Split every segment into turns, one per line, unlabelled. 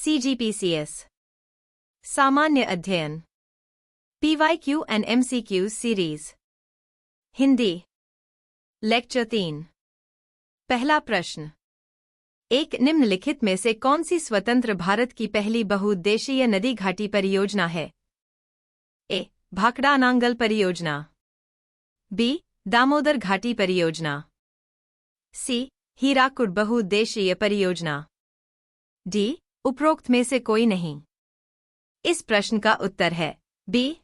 CGPCS सामान्य अध्ययन PYQ and MCQ series Hindi lecture 3 पहला प्रश्न एक निम्नलिखित में से कौन सी स्वतंत्र भारत की पहली बहुउद्देशीय नदी घाटी परियोजना है? ए. भाखड़ा नांगल परियोजना, बी. दामोदर घाटी परियोजना, सी. हीराकुड बहुउद्देशीय परियोजना, डी. उपरोक्त में से कोई नहीं। इस प्रश्न का उत्तर है बी.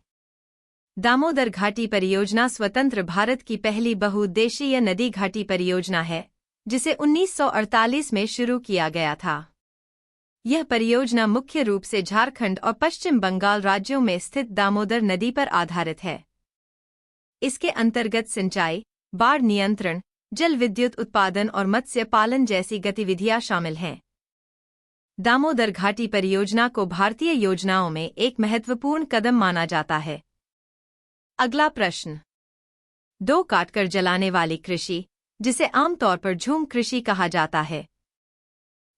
दामोदर घाटी परियोजना स्वतंत्र भारत की पहली बहुउद्देशीय नदी घाटी परियोजना है जिसे 1948 में शुरू किया गया था। यह परियोजना मुख्य रूप से झारखंड और पश्चिम बंगाल राज्यों में स्थित दामोदर नदी पर आधारित है। इसके अंतर्गत सिंचाई, बाढ़ नियंत्रण, जल विद्युत उत्पादन और मत्स्य पालन जैसी गतिविधियां शामिल हैं। दामोदर घाटी परियोजना को भारतीय योजनाओं में एक महत्वपूर्ण कदम माना जाता है। अगला प्रश्न 2 काटकर जलाने वाली कृषि जिसे आमतौर पर झूम कृषि कहा जाता है।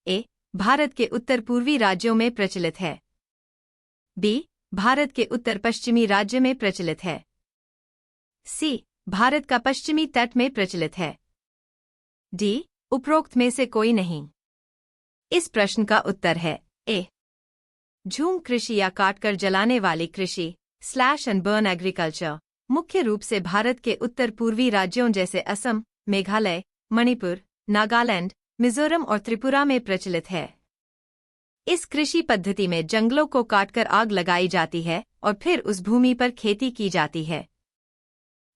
ए. भारत के उत्तर पूर्वी राज्यों में प्रचलित है, बी. भारत के उत्तर पश्चिमी राज्य में प्रचलित है, सी. भारत का पश्चिमी तट में प्रचलित है, डी. उपरोक्त में से कोई नहीं। इस प्रश्न का उत्तर है ए. झूम कृषि या काटकर जलाने वाली कृषि स्लैश एंड बर्न एग्रीकल्चर मुख्य रूप से भारत के उत्तर पूर्वी राज्यों जैसे असम, मेघालय, मणिपुर, नागालैंड, मिजोरम और त्रिपुरा में प्रचलित है। इस कृषि पद्धति में जंगलों को काटकर आग लगाई जाती है और फिर उस भूमि पर खेती की जाती है।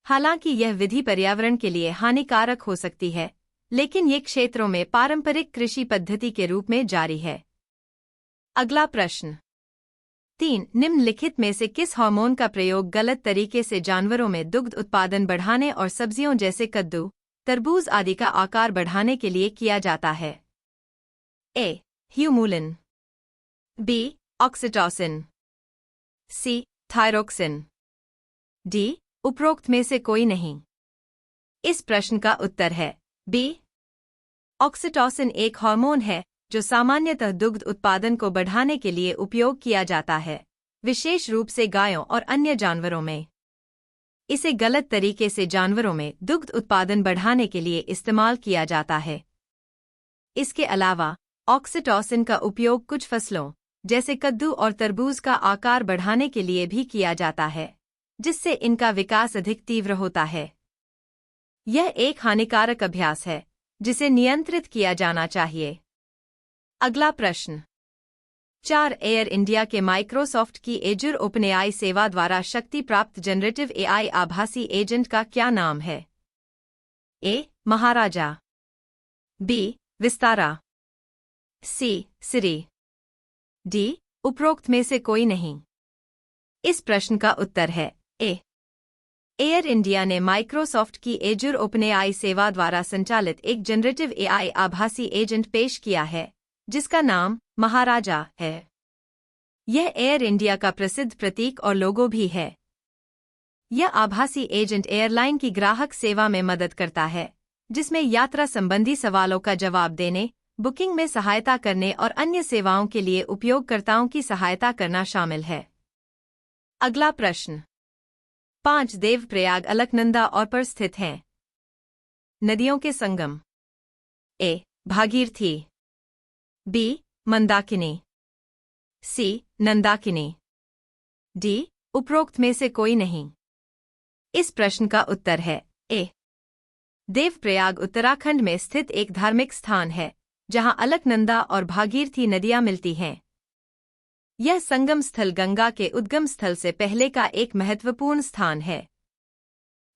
हालांकि यह विधि पर्यावरण के लिए हानिकारक हो सकती है, लेकिन ये क्षेत्रों में पारंपरिक कृषि पद्धति के रूप में जारी है। अगला प्रश्न 3 निम्नलिखित में से किस हार्मोन का प्रयोग गलत तरीके से जानवरों में दुग्ध उत्पादन बढ़ाने और सब्जियों जैसे कद्दू, तरबूज आदि का आकार बढ़ाने के लिए किया जाता है? A. Humulin, B. Oxytocin, C. Thyroxine, D. उपरोक्त में से कोई नहीं। इस प्रश्न का उत्तर है बी. ऑक्सीटोसिन एक हार्मोन है जो सामान्यतः दुग्ध उत्पादन को बढ़ाने के लिए उपयोग किया जाता है, विशेष रूप से गायों और अन्य जानवरों में। इसे गलत तरीके से जानवरों में दुग्ध उत्पादन बढ़ाने के लिए इस्तेमाल किया जाता है। इसके अलावा ऑक्सीटोसिन का उपयोग कुछ फसलों जैसे कद्दू और तरबूज का आकार बढ़ाने के लिए भी किया जाता है, जिससे इनका विकास अधिक तीव्र होता है। यह एक हानिकारक अभ्यास है जिसे नियंत्रित किया जाना चाहिए। अगला प्रश्न 4 एयर इंडिया के माइक्रोसॉफ्ट की एजुर ओपनएआई सेवा द्वारा शक्ति प्राप्त जनरेटिव एआई आभासी एजेंट का क्या नाम है? ए. महाराजा, बी. विस्तारा, सी. सिरी, डी. उपरोक्त में से कोई नहीं। इस प्रश्न का उत्तर है ए. एयर इंडिया ने माइक्रोसॉफ्ट की एजुर ओपनएआई सेवा द्वारा संचालित एक जनरेटिव एआई आभासी एजेंट पेश किया है जिसका नाम महाराजा है। यह एयर इंडिया का प्रसिद्ध प्रतीक और लोगो भी है। यह आभासी एजेंट एयरलाइन की ग्राहक सेवा में मदद करता है, जिसमें यात्रा संबंधी सवालों का जवाब देने, बुकिंग में सहायता करने और अन्य सेवाओं के लिए उपयोगकर्ताओं की सहायता करना शामिल है। अगला प्रश्न 5 देवप्रयाग अलकनंदा और पर स्थित हैं। नदियों के संगम? ए. भागीरथी, बी. मंदाकिनी, सी. नंदाकिनी, डी. उपरोक्त में से कोई नहीं। इस प्रश्न का उत्तर है ए. देवप्रयाग उत्तराखंड में स्थित एक धार्मिक स्थान है जहां अलकनंदा और भागीरथी नदियां मिलती हैं। यह संगम स्थल गंगा के उद्गम स्थल से पहले का एक महत्वपूर्ण स्थान है।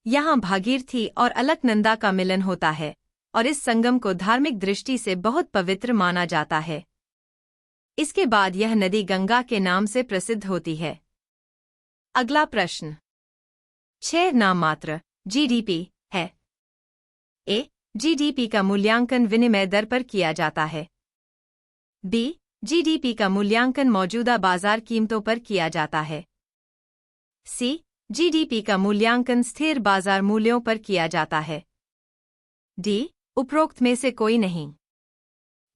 यहाँ भागीरथी और अलकनंदा का मिलन होता है और इस संगम को धार्मिक दृष्टि से बहुत पवित्र माना जाता है। इसके बाद यह नदी गंगा के नाम से प्रसिद्ध होती है। अगला प्रश्न 6 नाममात्र जीडीपी है। ए. जीडीपी का मूल्यांकन विनिमय दर पर किया जाता है, बी. जीडीपी का मूल्यांकन मौजूदा बाजार कीमतों पर किया जाता है, सी. जीडीपी का मूल्यांकन स्थिर बाजार मूल्यों पर किया जाता है, डी. उपरोक्त में से कोई नहीं।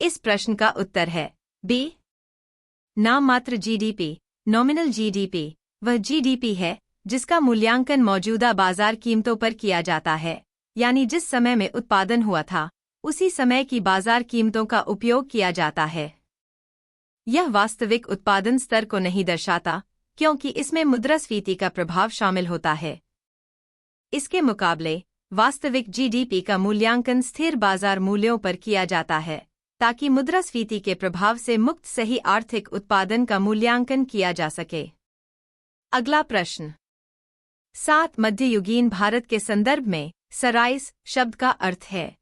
इस प्रश्न का उत्तर है बी. नाम मात्र जीडीपी, नॉमिनल जीडीपी, वह जीडीपी है जिसका मूल्यांकन मौजूदा बाजार कीमतों पर किया जाता है, यानी जिस समय में उत्पादन हुआ था उसी समय की बाजार कीमतों का उपयोग किया जाता है। यह वास्तविक उत्पादन स्तर को नहीं दर्शाता क्योंकि इसमें मुद्रास्फीति का प्रभाव शामिल होता है। इसके मुकाबले वास्तविक जीडीपी का मूल्यांकन स्थिर बाजार मूल्यों पर किया जाता है ताकि मुद्रास्फीति के प्रभाव से मुक्त सही आर्थिक उत्पादन का मूल्यांकन किया जा सके। अगला प्रश्न। 7 मध्ययुगीन भारत के संदर्भ में सराइस शब्द का अर्थ है।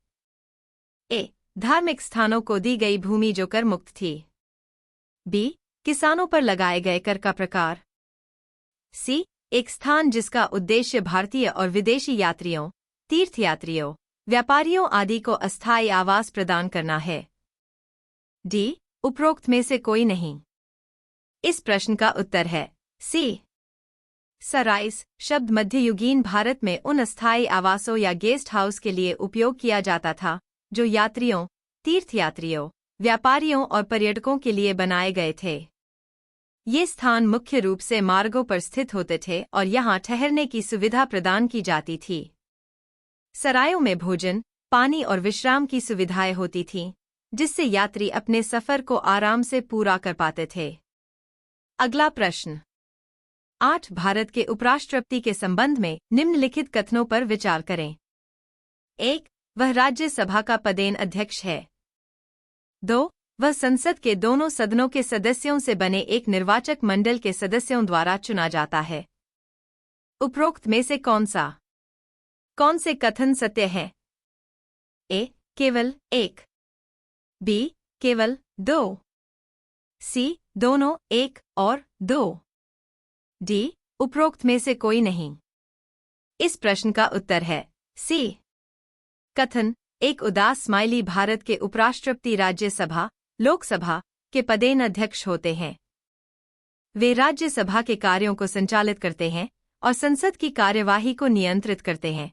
ए. धार्मिक स्थानों को दी गई भूमि जो कर मुक्त थी। बी. किसानों पर लगाए गए कर का प्रकार। सी. एक स्थान जिसका उद्देश्य भारतीय और विदेशी यात्रियों, तीर्थयात्रियों, व्यापारियों आदि को अस्थायी आवास प्रदान करना है। डी. उपरोक्त में से कोई नहीं। इस प्रश्न का उत्तर है सी. सराइस शब्द मध्ययुगीन भारत में उन अस्थायी आवासों या गेस्ट हाउस के लिए उपयोग किया जाता था जो यात्रियों, तीर्थयात्रियों, व्यापारियों और पर्यटकों के लिए बनाए गए थे। ये स्थान मुख्य रूप से मार्गों पर स्थित होते थे और यहाँ ठहरने की सुविधा प्रदान की जाती थी। सरायों में भोजन, पानी और विश्राम की सुविधाएं होती थीं, जिससे यात्री अपने सफर को आराम से पूरा कर पाते थे। अगला प्रश्न। 8 भारत के उपराष्ट्रपति के संबंध में निम्नलिखित कथनों पर विचार करें। 1. वह राज्यसभा का पदेन अध्यक्ष है। 2. वह संसद के दोनों सदनों के सदस्यों से बने एक निर्वाचक मंडल के सदस्यों द्वारा चुना जाता है। उपरोक्त में से कौन से कथन सत्य हैं? ए. केवल 1। बी. केवल 2। सी. दोनों 1 और 2। डी. उपरोक्त में से कोई नहीं। इस प्रश्न का उत्तर है सी। कथन एक उदास स्माइली भारत के उपराष्ट्रपति राज्यसभा, लोकसभा के पदेन अध्यक्ष होते हैं। वे राज्यसभा के कार्यों को संचालित करते हैं और संसद की कार्यवाही को नियंत्रित करते हैं।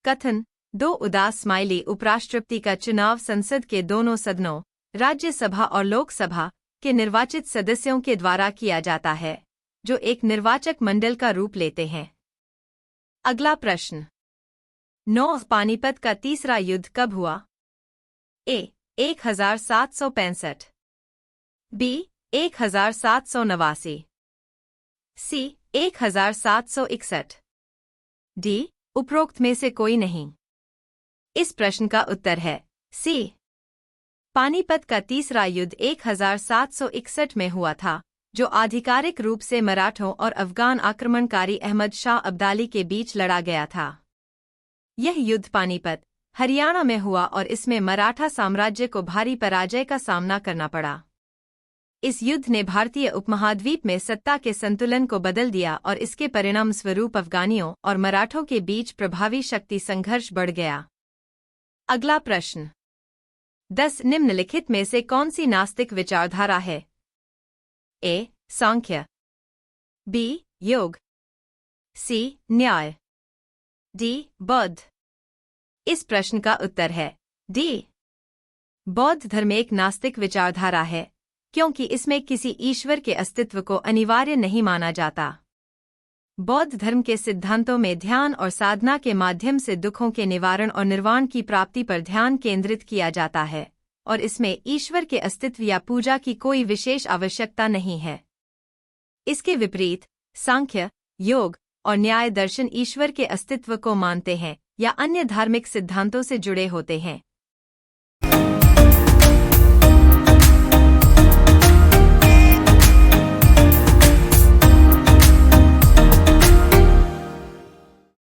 कथन 2 उदास स्माइली उपराष्ट्रपति का चुनाव संसद के दोनों सदनों, राज्यसभा और लोकसभा के निर्वाचित सदस्यों के द्वारा किया जाता है, जो एक निर्वाचक मंडल का रूप लेते हैं। अगला प्रश्न। 9 पानीपत का तीसरा युद्ध कब हुआ? ए. 1765। बी. 1789। सी. 1761। डी. उपरोक्त में से कोई नहीं। इस प्रश्न का उत्तर है सी। पानीपत का तीसरा युद्ध 1761 में हुआ था, जो आधिकारिक रूप से मराठों और अफगान आक्रमणकारी अहमद शाह अब्दाली के बीच लड़ा गया था। यह युद्ध पानीपत, हरियाणा में हुआ और इसमें मराठा साम्राज्य को भारी पराजय का सामना करना पड़ा। इस युद्ध ने भारतीय उपमहाद्वीप में सत्ता के संतुलन को बदल दिया और इसके परिणाम स्वरूप अफगानियों और मराठों के बीच प्रभावी शक्ति संघर्ष बढ़ गया। अगला प्रश्न। 10 निम्नलिखित में से कौन सी नास्तिक विचारधारा है? ए. सांख्य। बी. योग। सी. न्याय। डी. बौद्ध। इस प्रश्न का उत्तर है डी। बौद्ध धर्म एक नास्तिक विचारधारा है क्योंकि इसमें किसी ईश्वर के अस्तित्व को अनिवार्य नहीं माना जाता। बौद्ध धर्म के सिद्धांतों में ध्यान और साधना के माध्यम से दुखों के निवारण और निर्वाण की प्राप्ति पर ध्यान केंद्रित किया जाता है और इसमें ईश्वर के अस्तित्व या पूजा की कोई विशेष आवश्यकता नहीं है। इसके विपरीत सांख्य, योग और न्याय दर्शन ईश्वर के अस्तित्व को मानते हैं या अन्य धार्मिक सिद्धांतों से जुड़े होते हैं